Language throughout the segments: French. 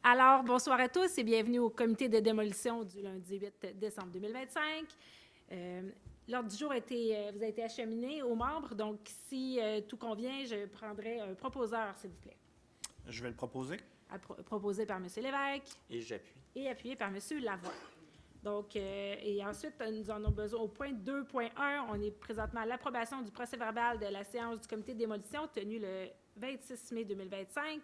Alors, bonsoir à tous et bienvenue au comité de démolition du lundi 8 décembre 2025. L'ordre du jour vous a été acheminé aux membres, donc si tout convient, je prendrai un proposeur, s'il vous plaît. Je vais le proposer. Proposé par M. Lévesque. Et j'appuie. Et appuyé par M. Lavoie. Donc, et ensuite, nous en avons besoin au point 2.1. On est présentement à l'approbation du procès-verbal de la séance du comité de démolition tenue le 26 mai 2025.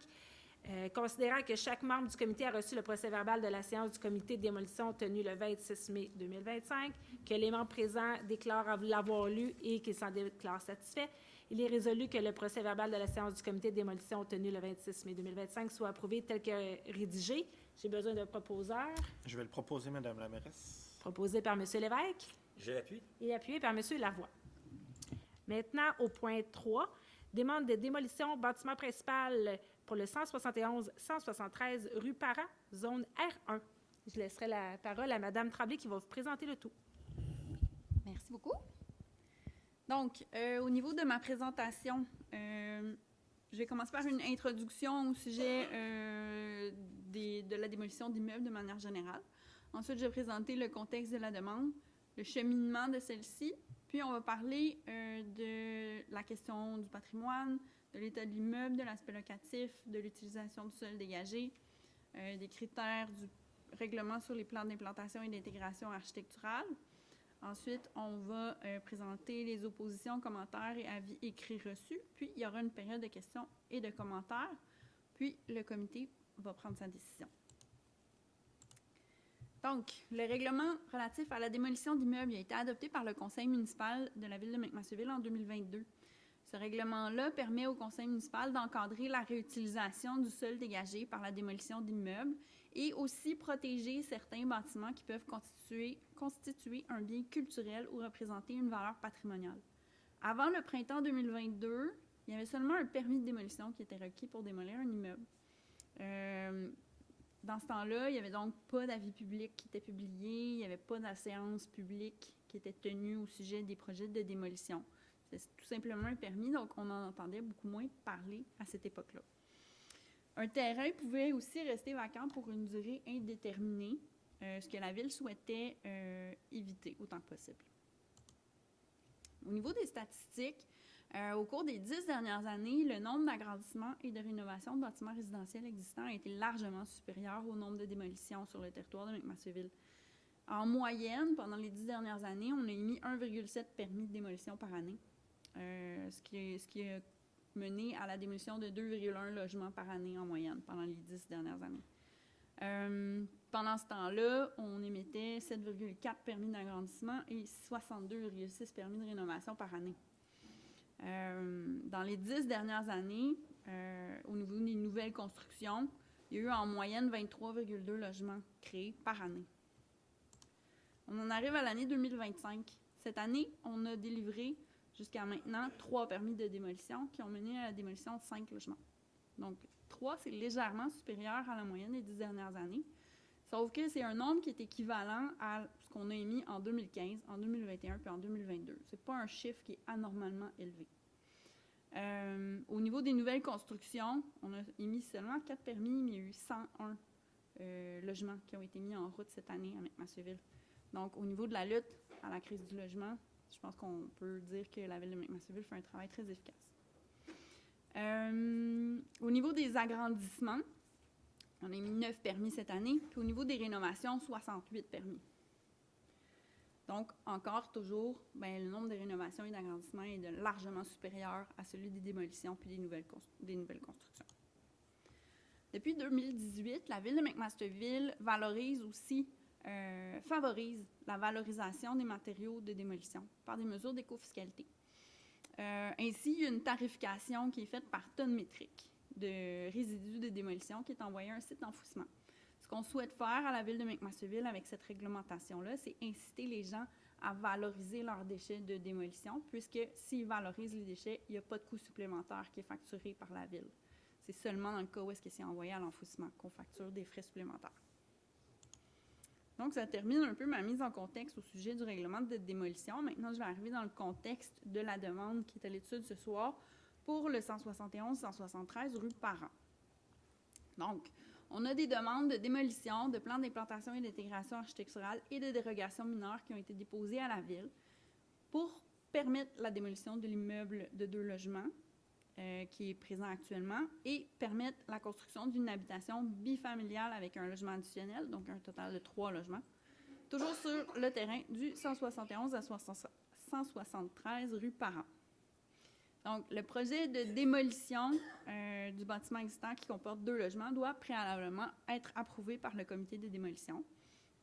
Considérant que chaque membre du comité a reçu le procès-verbal de la séance du comité de démolition tenue le 26 mai 2025, que les membres présents déclarent l'avoir lu et qu'ils s'en déclarent satisfaits, il est résolu que le procès-verbal de la séance du comité de démolition tenue le 26 mai 2025 soit approuvé tel que rédigé. J'ai besoin d'un proposeur. Je vais le proposer, Madame la mairesse. Proposé par M. Lévesque. Je l'appuie. Et appuyé par M. Lavoie. Maintenant, au point 3, demande de démolition bâtiment principal pour le 171-173 rue Parent, zone R1. Je laisserai la parole à Mme Tremblay qui va vous présenter le tout. Merci beaucoup. Donc, au niveau de ma présentation, je vais commencer par une introduction au sujet de la démolition d'immeubles de manière générale. Ensuite, je vais présenter le contexte de la demande, le cheminement de celle-ci, puis on va parler de la question du patrimoine, de l'état de l'immeuble, de l'aspect locatif, de l'utilisation du sol dégagé, des critères du règlement sur les plans d'implantation et d'intégration architecturale. Ensuite, on va présenter les oppositions, commentaires et avis écrits reçus. Puis, il y aura une période de questions et de commentaires. Puis, le comité va prendre sa décision. Donc, le règlement relatif à la démolition d'immeubles a été adopté par le conseil municipal de la ville de McMasterville en 2022. Ce règlement-là permet au conseil municipal d'encadrer la réutilisation du sol dégagé par la démolition d'immeubles et aussi protéger certains bâtiments qui peuvent constituer un bien culturel ou représenter une valeur patrimoniale. Avant le printemps 2022, il y avait seulement un permis de démolition qui était requis pour démolir un immeuble. Dans ce temps-là, il n'y avait donc pas d'avis public qui était publié, il n'y avait pas de séance publique qui était tenue au sujet des projets de démolition. C'est tout simplement un permis, donc on en entendait beaucoup moins parler à cette époque-là. Un terrain pouvait aussi rester vacant pour une durée indéterminée, ce que la ville souhaitait éviter autant que possible. Au niveau des statistiques, au cours des 10 dernières années, le nombre d'agrandissements et de rénovations de bâtiments résidentiels existants a été largement supérieur au nombre de démolitions sur le territoire de McMasterville. En moyenne, pendant les 10 dernières années, on a émis 1,7 permis de démolition par année, ce qui a mené à la démolition de 2,1 logements par année en moyenne pendant les 10 dernières années. Pendant ce temps-là, on émettait 7,4 permis d'agrandissement et 62,6 permis de rénovation par année. Dans les 10 dernières années, au niveau des nouvelles constructions, il y a eu en moyenne 23,2 logements créés par année. On en arrive à l'année 2025. Cette année, on a délivré jusqu'à maintenant 3 permis de démolition qui ont mené à la démolition de 5 logements. Donc, 3, c'est légèrement supérieur à la moyenne des 10 dernières années, sauf que c'est un nombre qui est équivalent à ce qu'on a émis en 2015, en 2021 puis en 2022. Ce n'est pas un chiffre qui est anormalement élevé. Au niveau des nouvelles constructions, on a émis seulement 4 permis, mais il y a eu 101 logements qui ont été mis en route cette année à McMasterville. Donc, au niveau de la lutte à la crise du logement, je pense qu'on peut dire que la ville de McMasterville fait un travail très efficace. Au niveau des agrandissements, on a mis 9 permis cette année, puis au niveau des rénovations, 68 permis. Donc, encore toujours, le nombre de rénovations et d'agrandissements est largement supérieur à celui des démolitions puis des nouvelles constructions. Depuis 2018, la ville de McMasterville favorise la valorisation des matériaux de démolition par des mesures d'écofiscalité. Ainsi, il y a une tarification qui est faite par tonne métrique de résidus de démolition qui est envoyé à un site d'enfouissement. Ce qu'on souhaite faire à la ville de McMasterville avec cette réglementation-là, c'est inciter les gens à valoriser leurs déchets de démolition, puisque s'ils valorisent les déchets, il n'y a pas de coût supplémentaire qui est facturé par la ville. C'est seulement dans le cas où est-ce que c'est envoyé à l'enfouissement qu'on facture des frais supplémentaires. Donc, ça termine un peu ma mise en contexte au sujet du règlement de démolition. Maintenant, je vais arriver dans le contexte de la demande qui est à l'étude ce soir pour le 171-173 rue Parent. Donc, On a des demandes de démolition, de plans d'implantation et d'intégration architecturale et de dérogation mineure qui ont été déposées à la Ville pour permettre la démolition de l'immeuble de 2 logements qui est présent actuellement et permettre la construction d'une habitation bifamiliale avec un logement additionnel, donc un total de 3 logements, toujours sur le terrain du 171 à 173 rue Parent. Donc, le projet de démolition du bâtiment existant qui comporte 2 logements doit préalablement être approuvé par le comité de démolition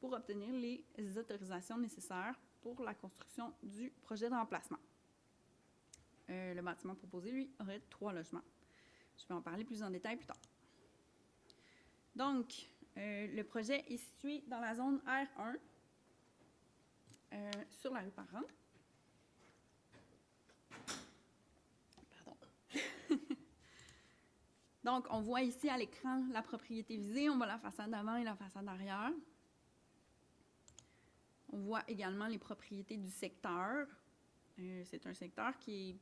pour obtenir les autorisations nécessaires pour la construction du projet de remplacement. Le bâtiment proposé, lui, aurait 3 logements. Je vais en parler plus en détail plus tard. Donc, le projet est situé dans la zone R1, sur la rue Parent. Pardon. Donc, on voit ici à l'écran la propriété visée. On voit la façade avant et la façade arrière. On voit également les propriétés du secteur. C'est un secteur qui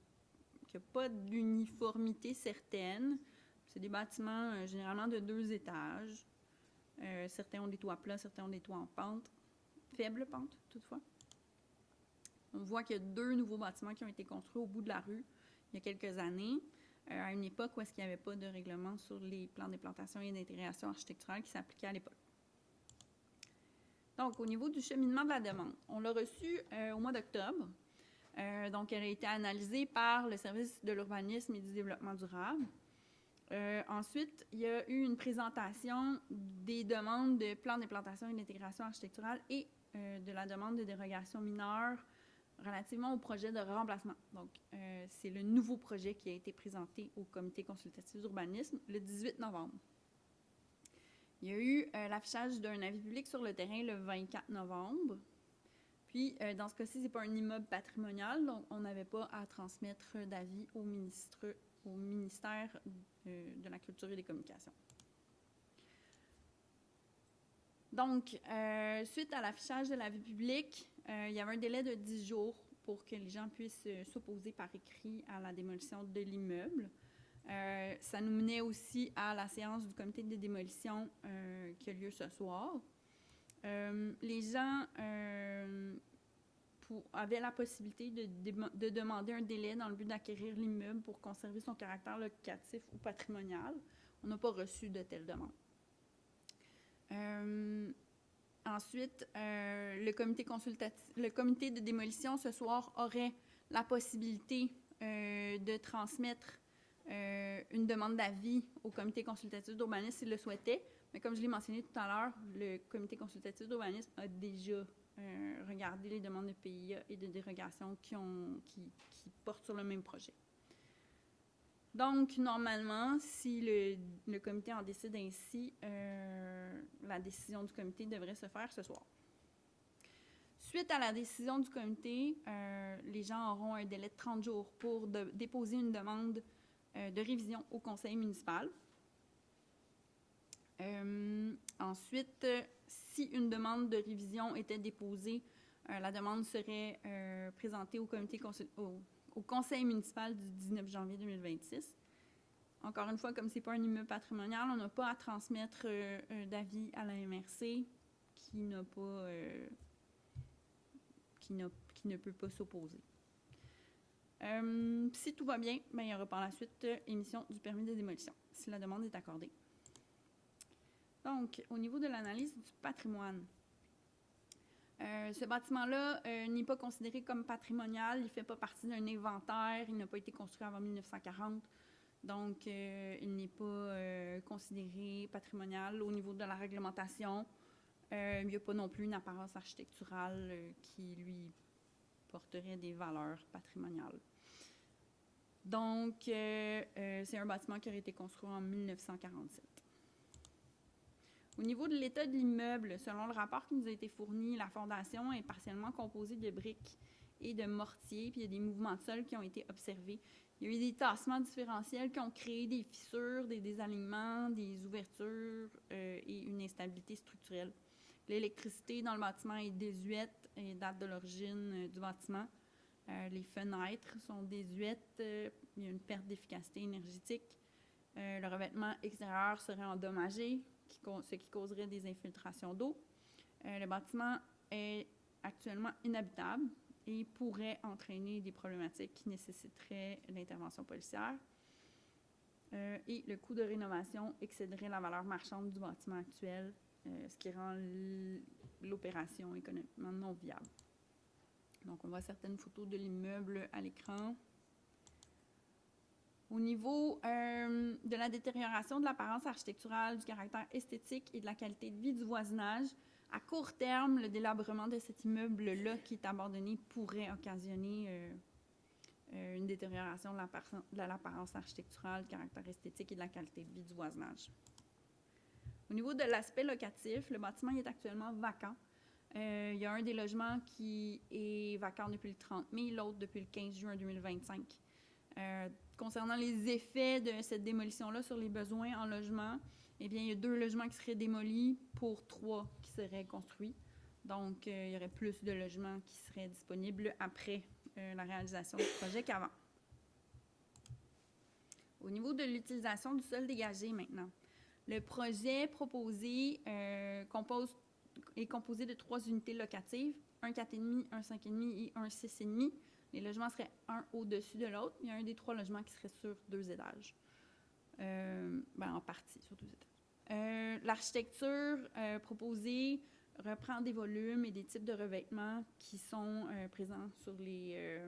n'a pas d'uniformité certaine. C'est des bâtiments généralement de 2 étages. Certains ont des toits plats, certains ont des toits en pente. Faible pente, toutefois. On voit qu'il y a 2 nouveaux bâtiments qui ont été construits au bout de la rue il y a quelques années, à une époque où il n'y avait pas de règlement sur les plans d'implantation et d'intégration architecturale qui s'appliquaient à l'époque. Donc, au niveau du cheminement de la demande, on l'a reçue au mois d'octobre. Donc, elle a été analysée par le service de l'urbanisme et du développement durable. Ensuite, il y a eu une présentation des demandes de plans d'implantation et d'intégration architecturale et de la demande de dérogation mineure relativement au projet de remplacement. Donc, c'est le nouveau projet qui a été présenté au comité consultatif d'urbanisme le 18 novembre. Il y a eu l'affichage d'un avis public sur le terrain le 24 novembre. Puis, dans ce cas-ci, ce n'est pas un immeuble patrimonial, donc on n'avait pas à transmettre d'avis au ministère de la Culture et des Communications. Donc, suite à l'affichage de l'avis public, il y avait un délai de 10 jours pour que les gens puissent s'opposer par écrit à la démolition de l'immeuble. Ça nous menait aussi à la séance du comité de démolition qui a lieu ce soir. Les gens avaient la possibilité de demander un délai dans le but d'acquérir l'immeuble pour conserver son caractère locatif ou patrimonial. On n'a pas reçu de telle demande. Ensuite, le comité de démolition ce soir aurait la possibilité de transmettre une demande d'avis au comité consultatif d'urbanisme s'il le souhaitait. Mais comme je l'ai mentionné tout à l'heure, le comité consultatif d'urbanisme a déjà regardé les demandes de PIA et de dérogation qui portent sur le même projet. Donc, normalement, si le comité en décide ainsi, la décision du comité devrait se faire ce soir. Suite à la décision du comité, les gens auront un délai de 30 jours pour déposer une demande de révision au conseil municipal. Ensuite, si une demande de révision était déposée, la demande serait présentée au conseil municipal du 19 janvier 2026. Encore une fois, comme ce n'est pas un immeuble patrimonial, on n'a pas à transmettre d'avis à la MRC qui ne peut pas s'opposer. Si tout va bien, il y aura par la suite émission du permis de démolition, si la demande est accordée. Donc, au niveau de l'analyse du patrimoine, ce bâtiment-là n'est pas considéré comme patrimonial, il ne fait pas partie d'un inventaire, il n'a pas été construit avant 1940, donc il n'est pas considéré patrimonial. Au niveau de la réglementation, il n'y a pas non plus une apparence architecturale qui lui porterait des valeurs patrimoniales. Donc, c'est un bâtiment qui aurait été construit en 1947. Au niveau de l'état de l'immeuble, selon le rapport qui nous a été fourni, la fondation est partiellement composée de briques et de mortier, puis il y a des mouvements de sol qui ont été observés. Il y a eu des tassements différentiels qui ont créé des fissures, des désalignements, des ouvertures et une instabilité structurelle. L'électricité dans le bâtiment est désuète et date de l'origine du bâtiment. Les fenêtres sont désuètes, il y a une perte d'efficacité énergétique. Le revêtement extérieur serait endommagé, ce qui causerait des infiltrations d'eau. Le bâtiment est actuellement inhabitable et pourrait entraîner des problématiques qui nécessiteraient l'intervention policière. Et le coût de rénovation excéderait la valeur marchande du bâtiment actuel, ce qui rend l'opération économiquement non viable. Donc, on voit certaines photos de l'immeuble à l'écran. Au niveau de la détérioration de l'apparence architecturale, du caractère esthétique et de la qualité de vie du voisinage, à court terme, le délabrement de cet immeuble-là qui est abandonné pourrait occasionner une détérioration de l'apparence architecturale, du caractère esthétique et de la qualité de vie du voisinage. Au niveau de l'aspect locatif, le bâtiment est actuellement vacant. Il y a un des logements qui est vacant depuis le 30 mai, l'autre depuis le 15 juin 2025. Concernant les effets de cette démolition-là sur les besoins en logement, eh bien, il y a 2 logements qui seraient démolis pour 3 qui seraient construits. Donc, il y aurait plus de logements qui seraient disponibles après la réalisation du projet qu'avant. Au niveau de l'utilisation du sol dégagé maintenant, le projet proposé est composé de 3 unités locatives, un 4,5, un 5,5 et un 6,5. Les logements seraient un au-dessus de l'autre. Il y a un des 3 logements qui serait sur 2 étages. En partie, sur 2 étages. L'architecture proposée reprend des volumes et des types de revêtements qui sont présents sur les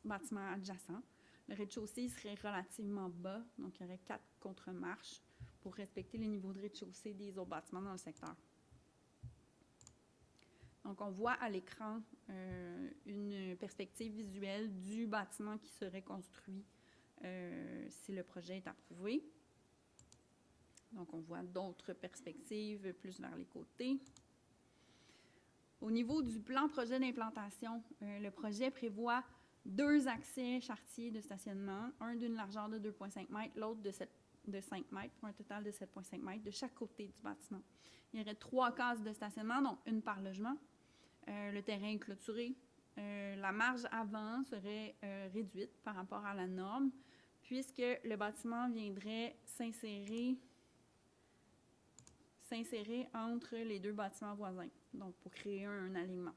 bâtiments adjacents. Le rez-de-chaussée serait relativement bas, donc il y aurait 4 contre-marches pour respecter les niveaux de rez-de-chaussée des autres bâtiments dans le secteur. Donc, on voit à l'écran une perspective visuelle du bâtiment qui serait construit si le projet est approuvé. Donc, on voit d'autres perspectives plus vers les côtés. Au niveau du plan projet d'implantation, le projet prévoit 2 accès charretiers de stationnement, un d'une largeur de 2,5 mètres, l'autre de 5 mètres, pour un total de 7,5 mètres de chaque côté du bâtiment. Il y aurait 3 cases de stationnement, donc une par logement. Le terrain est clôturé. La marge avant serait réduite par rapport à la norme, puisque le bâtiment viendrait s'insérer entre les 2 bâtiments voisins, donc pour créer un alignement.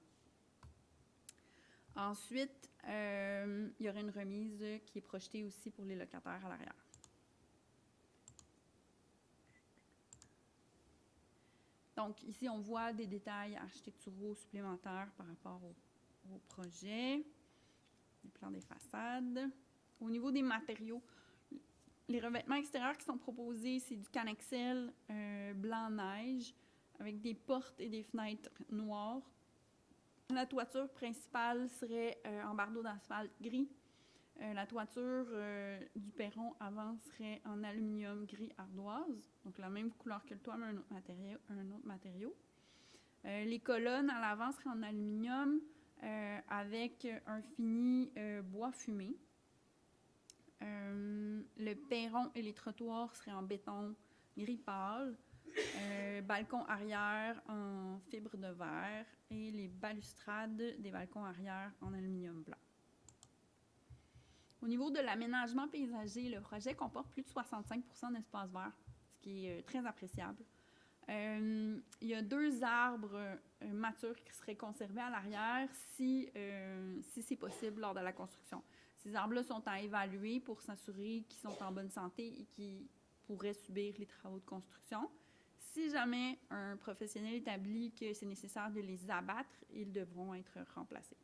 Ensuite, il y aurait une remise qui est projetée aussi pour les locataires à l'arrière. Donc, ici, on voit des détails architecturaux supplémentaires par rapport au projet, les plans des façades. Au niveau des matériaux, les revêtements extérieurs qui sont proposés, c'est du Canexel blanc neige avec des portes et des fenêtres noires. La toiture principale serait en bardeau d'asphalte gris. La toiture du perron avant serait en aluminium gris ardoise, donc la même couleur que le toit, mais un autre matériau. Les colonnes à l'avant seraient en aluminium avec un fini bois fumé. Le perron et les trottoirs seraient en béton gris pâle. Balcon arrière en fibre de verre et les balustrades des balcons arrière en aluminium blanc. Au niveau de l'aménagement paysager, le projet comporte plus de 65% d'espace vert, ce qui est très appréciable. Il y a 2 arbres matures qui seraient conservés à l'arrière si c'est possible lors de la construction. Ces arbres-là sont à évaluer pour s'assurer qu'ils sont en bonne santé et qu'ils pourraient subir les travaux de construction. Si jamais un professionnel établit que c'est nécessaire de les abattre, ils devront être remplacés.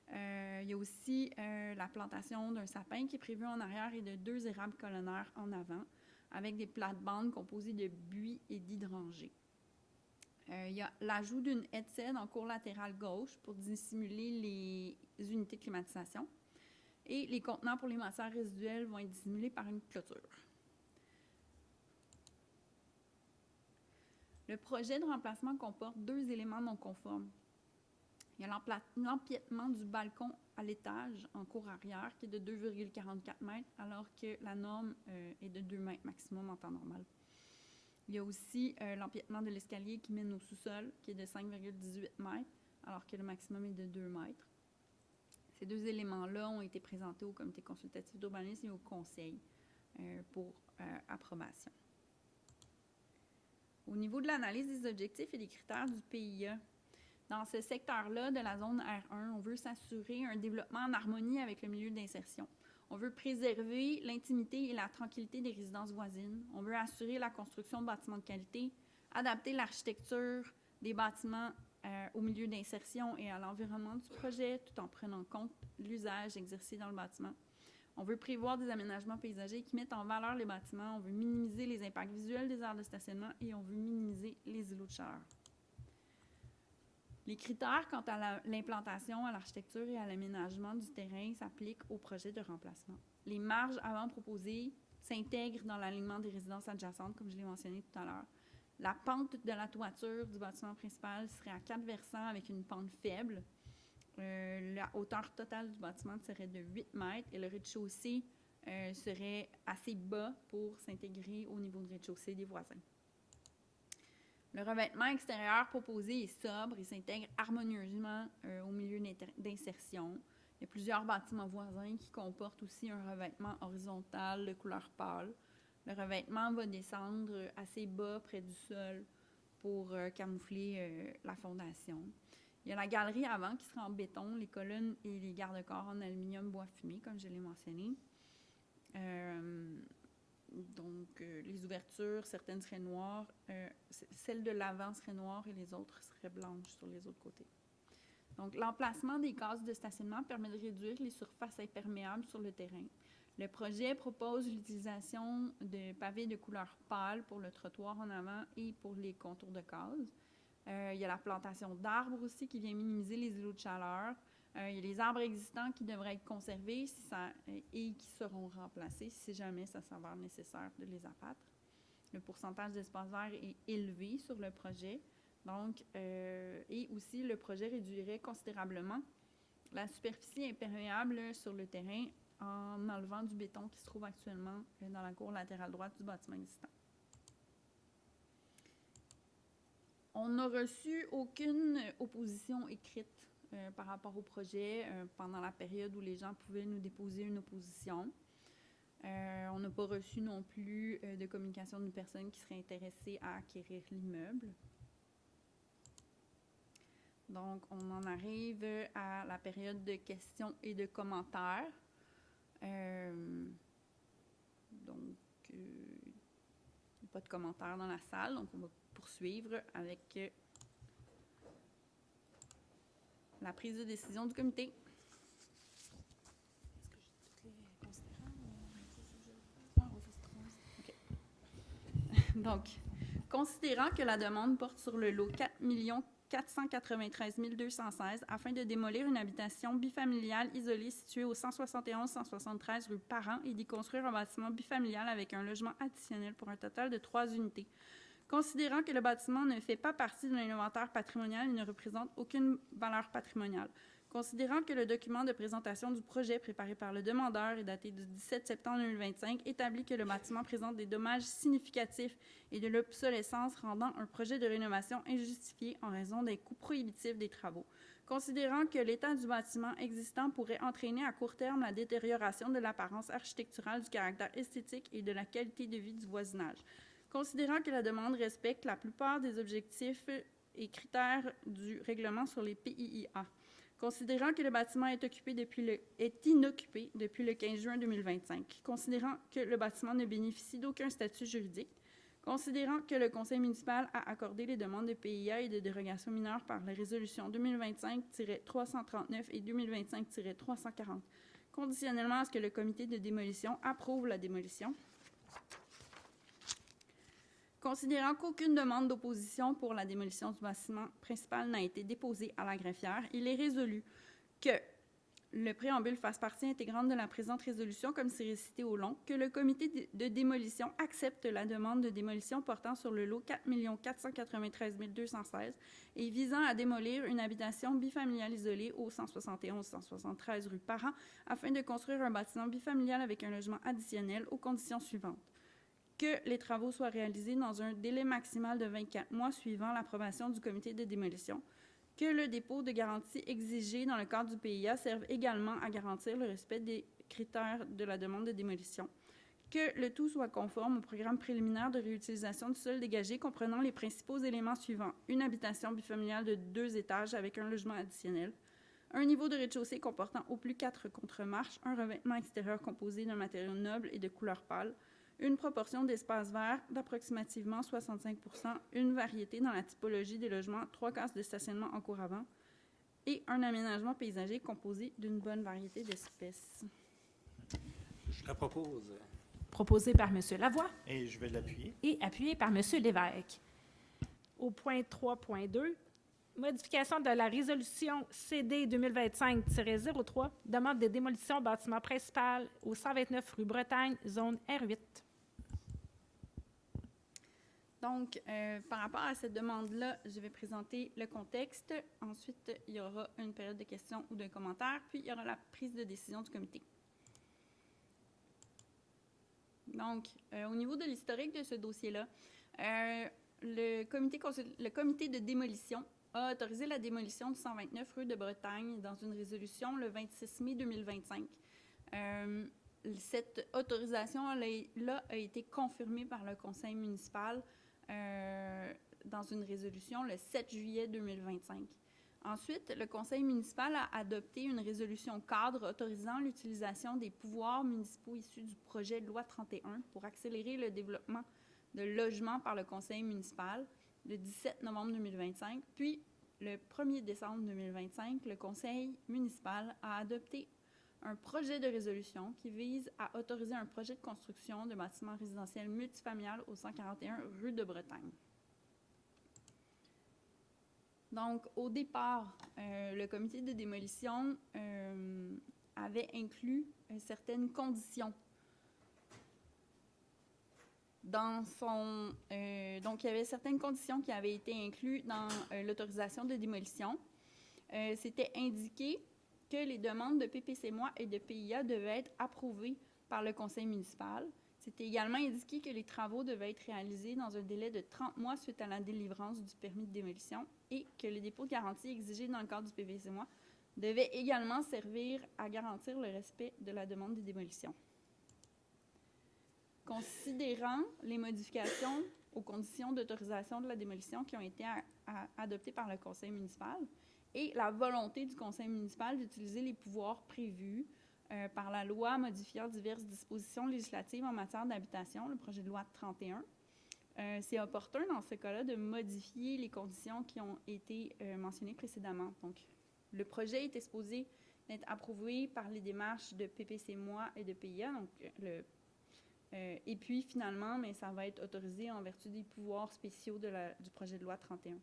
Il y a aussi la plantation d'un sapin qui est prévu en arrière et de 2 érables colonnaires en avant, avec des plates-bandes composées de buis et d'hydrangées. Il y a l'ajout d'une haie de cèdre en cour latérale gauche pour dissimuler les unités de climatisation. Et les contenants pour les matières résiduelles vont être dissimulés par une clôture. Le projet de remplacement comporte 2 éléments non conformes. Il y a l'empiètement du balcon à l'étage en cour arrière qui est de 2,44 mètres, alors que la norme est de 2 mètres maximum en temps normal. Il y a aussi l'empiètement de l'escalier qui mène au sous-sol, qui est de 5,18 mètres, alors que le maximum est de 2 mètres. Ces 2 éléments-là ont été présentés au comité consultatif d'urbanisme et au conseil pour approbation. Au niveau de l'analyse des objectifs et des critères du PIA, dans ce secteur-là de la zone R1, on veut s'assurer un développement en harmonie avec le milieu d'insertion. On veut préserver l'intimité et la tranquillité des résidences voisines. On veut assurer la construction de bâtiments de qualité, adapter l'architecture des bâtiments au milieu d'insertion et à l'environnement du projet, tout en prenant en compte l'usage exercé dans le bâtiment. On veut prévoir des aménagements paysagers qui mettent en valeur les bâtiments. On veut minimiser les impacts visuels des aires de stationnement et on veut minimiser les îlots de chaleur. Les critères quant à l'implantation, à l'architecture et à l'aménagement du terrain s'appliquent au projet de remplacement. Les marges avant proposées s'intègrent dans l'alignement des résidences adjacentes, comme je l'ai mentionné tout à l'heure. La pente de la toiture du bâtiment principal serait à 4 versants avec une pente faible. La hauteur totale du bâtiment serait de 8 mètres et le rez-de-chaussée serait assez bas pour s'intégrer au niveau de rez-de-chaussée des voisins. Le revêtement extérieur proposé est sobre et s'intègre harmonieusement au milieu d'insertion. Il y a plusieurs bâtiments voisins qui comportent aussi un revêtement horizontal de couleur pâle. Le revêtement va descendre assez bas près du sol pour camoufler la fondation. Il y a la galerie avant qui sera en béton, les colonnes et les garde-corps en aluminium bois fumé, comme je l'ai mentionné. Les ouvertures, certaines seraient noires, celles de l'avant seraient noires et les autres seraient blanches sur les autres côtés. Donc, l'emplacement des cases de stationnement permet de réduire les surfaces imperméables sur le terrain. Le projet propose l'utilisation de pavés de couleur pâle pour le trottoir en avant et pour les contours de cases. Il y a la plantation d'arbres aussi qui vient minimiser les îlots de chaleur. Il y a les arbres existants qui devraient être conservés et qui seront remplacés si jamais ça s'avère nécessaire de les abattre. Le pourcentage d'espace vert est élevé sur le projet. Donc, et aussi, le projet réduirait considérablement la superficie imperméable sur le terrain en enlevant du béton qui se trouve actuellement dans la cour latérale droite du bâtiment existant. On n'a reçu aucune opposition écrite par rapport au projet pendant la période où les gens pouvaient nous déposer une opposition. On n'a pas reçu non plus de communication d'une personne qui serait intéressée à acquérir l'immeuble. Donc, on en arrive à la période de questions et de commentaires. Pas de commentaires dans la salle, donc on va poursuivre avec la prise de décision du comité. Donc, considérant que la demande porte sur le lot 4 493 216 afin de démolir une habitation bifamiliale isolée située au 171-173 rue Parent et d'y construire un bâtiment bifamilial avec un logement additionnel pour un total de 3 unités. Considérant que le bâtiment ne fait pas partie de l'inventaire patrimonial et ne représente aucune valeur patrimoniale. Considérant que le document de présentation du projet préparé par le demandeur est daté du 17 septembre 2025 établit que le bâtiment présente des dommages significatifs et de l'obsolescence rendant un projet de rénovation injustifié en raison des coûts prohibitifs des travaux. Considérant que l'état du bâtiment existant pourrait entraîner à court terme la détérioration de l'apparence architecturale, du caractère esthétique et de la qualité de vie du voisinage. Considérant que la demande respecte la plupart des objectifs et critères du règlement sur les PIIA. Considérant que le bâtiment est inoccupé depuis le 15 juin 2025. Considérant que le bâtiment ne bénéficie d'aucun statut juridique. Considérant que le conseil municipal a accordé les demandes de PIA et de dérogation mineure par les résolutions 2025-339 et 2025-340, conditionnellement à ce que le comité de démolition approuve la démolition. Considérant qu'aucune demande d'opposition pour la démolition du bâtiment principal n'a été déposée à la greffière, il est résolu que le préambule fasse partie intégrante de la présente résolution, comme c'est récité au long, que le comité de démolition accepte la demande de démolition portant sur le lot 4 493 216 et visant à démolir une habitation bifamiliale isolée au 171-173 rue Parent afin de construire un bâtiment bifamilial avec un logement additionnel aux conditions suivantes. Que les travaux soient réalisés dans un délai maximal de 24 mois suivant l'approbation du comité de démolition, que le dépôt de garantie exigé dans le cadre du PIA serve également à garantir le respect des critères de la demande de démolition, que le tout soit conforme au programme préliminaire de réutilisation du sol dégagé comprenant les principaux éléments suivants. Une habitation bifamiliale de 2 étages avec un logement additionnel, un niveau de rez-de-chaussée comportant au plus 4 contre-marches, un revêtement extérieur composé d'un matériau noble et de couleur pâle, une proportion d'espace vert d'approximativement 65 %, une variété dans la typologie des logements, 3 cases de stationnement en cour avant, et un aménagement paysager composé d'une bonne variété d'espèces. Je la propose. Proposé par M. Lavoie Et je vais l'appuyer. et appuyé par M. Lévesque. Au point 3.2, modification de la résolution CD 2025-03, demande de démolition bâtiment principal au 129 rue Bretagne, zone R8. Donc, par rapport à cette demande-là, je vais présenter le contexte. Ensuite, il y aura une période de questions ou de commentaires, puis il y aura la prise de décision du comité. Donc, au niveau de l'historique de ce dossier-là, le comité de démolition a autorisé la démolition du 129 rue de Bretagne dans une résolution le 26 mai 2025. Cette autorisation-là a été confirmée par le conseil municipal dans une résolution le 7 juillet 2025. Ensuite, le conseil municipal a adopté une résolution cadre autorisant l'utilisation des pouvoirs municipaux issus du projet de loi 31 pour accélérer le développement de logements par le conseil municipal le 17 novembre 2025. Puis, le 1er décembre 2025, le conseil municipal a adopté un projet de résolution qui vise à autoriser un projet de construction de bâtiments résidentiels multifamilial au 141 rue de Bretagne. Donc, au départ, le comité de démolition avait inclus certaines conditions dans son... donc, il y avait certaines conditions qui avaient été incluses dans l'autorisation de démolition. C'était indiqué que les demandes de PPC-MOI et de PIA devaient être approuvées par le conseil municipal. C'était également indiqué que les travaux devaient être réalisés dans un délai de 30 mois suite à la délivrance du permis de démolition et que le dépôt de garantie exigé dans le cadre du PPC-MOI devait également servir à garantir le respect de la demande de démolition. Considérant les modifications aux conditions d'autorisation de la démolition qui ont été adoptées par le conseil municipal et la volonté du conseil municipal d'utiliser les pouvoirs prévus par la loi modifiant diverses dispositions législatives en matière d'habitation, le projet de loi 31. C'est opportun dans ce cas-là de modifier les conditions qui ont été mentionnées précédemment. Donc, le projet était supposé être approuvé par les démarches de PPC-MOI et de PIA. Donc, et puis, finalement, mais ça va être autorisé en vertu des pouvoirs spéciaux du projet de loi 31.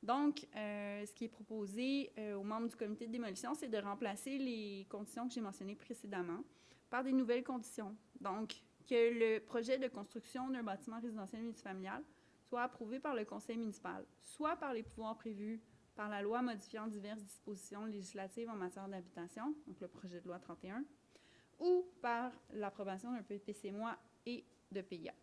Donc, ce qui est proposé aux membres du comité de démolition, c'est de remplacer les conditions que j'ai mentionnées précédemment par des nouvelles conditions. Donc, que le projet de construction d'un bâtiment résidentiel multifamilial soit approuvé par le conseil municipal, soit par les pouvoirs prévus par la loi modifiant diverses dispositions législatives en matière d'habitation, donc le projet de loi 31, ou par l'approbation d'un PPC-MOI et de PIA.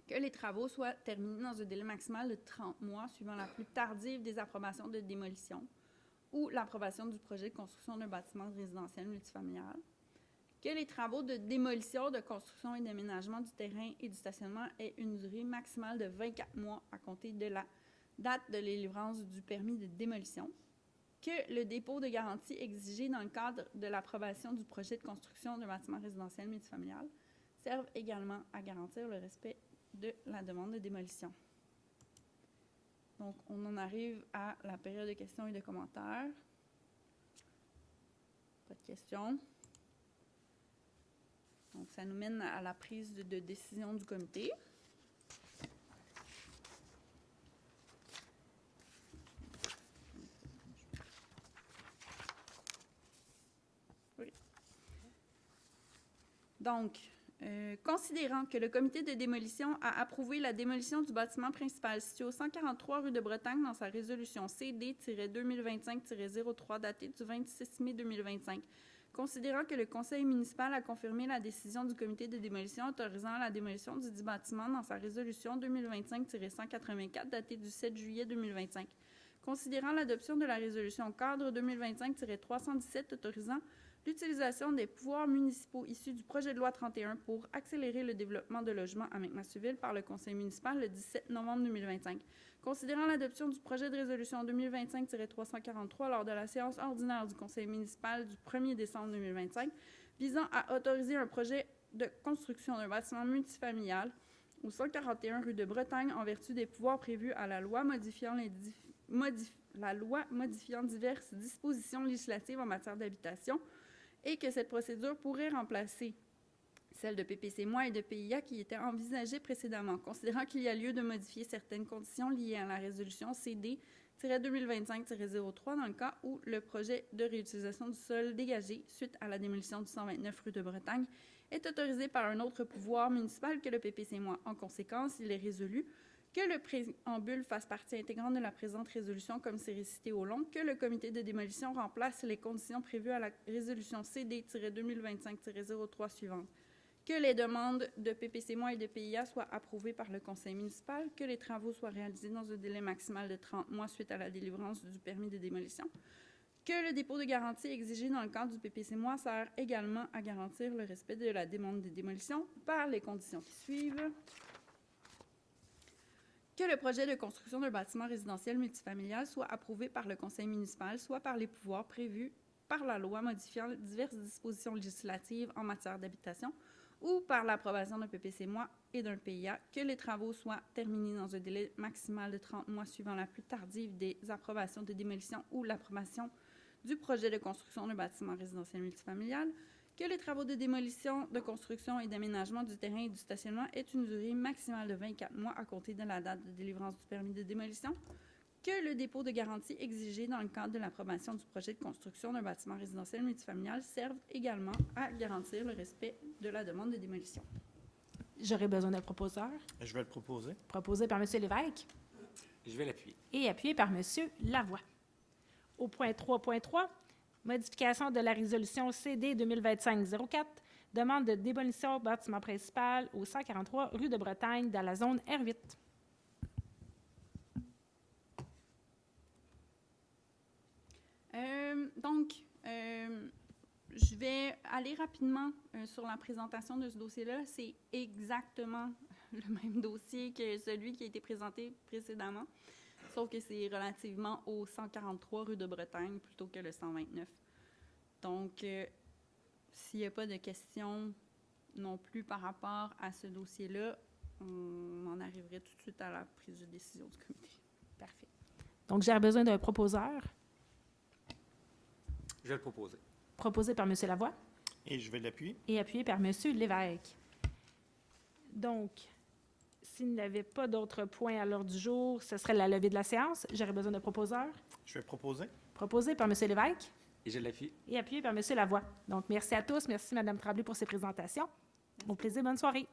Que les travaux soient terminés dans un délai maximal de 30 mois suivant la plus tardive des approbations de démolition ou l'approbation du projet de construction d'un bâtiment résidentiel multifamilial. Que les travaux de démolition, de construction et d'aménagement du terrain et du stationnement aient une durée maximale de 24 mois à compter de la date de délivrance du permis de démolition. Que le dépôt de garantie exigé dans le cadre de l'approbation du projet de construction d'un bâtiment résidentiel multifamilial serve également à garantir le respect de la demande de démolition. Donc, on en arrive à la période de questions et de commentaires. Pas de questions. Donc, ça nous mène à la prise de décision du comité. Oui. Donc, considérant que le comité de démolition a approuvé la démolition du bâtiment principal situé au 143 rue de Bretagne dans sa résolution CD-2025-03 datée du 26 mai 2025, considérant que le conseil municipal a confirmé la décision du comité de démolition autorisant la démolition du dit bâtiment dans sa résolution 2025-184 datée du 7 juillet 2025, considérant l'adoption de la résolution cadre 2025-317 autorisant l'utilisation des pouvoirs municipaux issus du projet de loi 31 pour accélérer le développement de logements à McMasterville par le conseil municipal le 17 novembre 2025. Considérant l'adoption du projet de résolution 2025-343 lors de la séance ordinaire du conseil municipal du 1er décembre 2025, visant à autoriser un projet de construction d'un bâtiment multifamilial au 141 rue de Bretagne en vertu des pouvoirs prévus à la loi modifiant diverses dispositions législatives en matière d'habitation et que cette procédure pourrait remplacer celle de PPC-moi et de PIA qui était envisagée précédemment, considérant qu'il y a lieu de modifier certaines conditions liées à la résolution CD-2025-03 dans le cas où le projet de réutilisation du sol dégagé suite à la démolition du 129 rue de Bretagne est autorisé par un autre pouvoir municipal que le PPC-moi. En conséquence, il est résolu que le préambule fasse partie intégrante de la présente résolution comme c'est récité au long, que le comité de démolition remplace les conditions prévues à la résolution CD-2025-03 suivante, que les demandes de PPC-moi et de PIA soient approuvées par le conseil municipal, que les travaux soient réalisés dans un délai maximal de 30 mois suite à la délivrance du permis de démolition, que le dépôt de garantie exigé dans le cadre du PPC-moi sert également à garantir le respect de la demande de démolition par les conditions qui suivent, que le projet de construction d'un bâtiment résidentiel multifamilial soit approuvé par le conseil municipal, soit par les pouvoirs prévus par la loi modifiant diverses dispositions législatives en matière d'habitation ou par l'approbation d'un PPC-moi et d'un PIA, que les travaux soient terminés dans un délai maximal de 30 mois suivant la plus tardive des approbations de démolition ou l'approbation du projet de construction d'un bâtiment résidentiel multifamilial, que les travaux de démolition, de construction et d'aménagement du terrain et du stationnement aient une durée maximale de 24 mois à compter de la date de délivrance du permis de démolition, que le dépôt de garantie exigé dans le cadre de l'approbation du projet de construction d'un bâtiment résidentiel multifamilial serve également à garantir le respect de la demande de démolition. J'aurais besoin d'un proposeur. Je vais le proposer. Proposé par M. Lévesque Je vais l'appuyer. et appuyé par M. Lavoie. Au point 3.3, modification de la résolution CD 2025-04, demande de démolition bâtiment principal au 143 rue de Bretagne dans la zone R8. Je vais aller rapidement sur la présentation de ce dossier-là. C'est exactement le même dossier que celui qui a été présenté précédemment, sauf que c'est relativement au 143 rue de Bretagne plutôt que le 129. Donc, s'il n'y a pas de questions non plus par rapport à ce dossier-là, on en arriverait tout de suite à la prise de décision du comité. Parfait. Donc, j'ai besoin d'un proposeur. Je vais le proposer. Proposé par M. Lavoie Et je vais l'appuyer. et appuyé par M. Lévesque. Donc, s'il n'y avait pas d'autres points à l'ordre du jour, ce serait la levée de la séance. J'aurais besoin d'un proposeur. Je vais proposer. Proposé par M. Lévesque Et je l'appuie. et appuyé par M. Lavoie. Donc, merci à tous. Merci, Mme Tremblay, pour ces présentations. Au plaisir. Bonne soirée.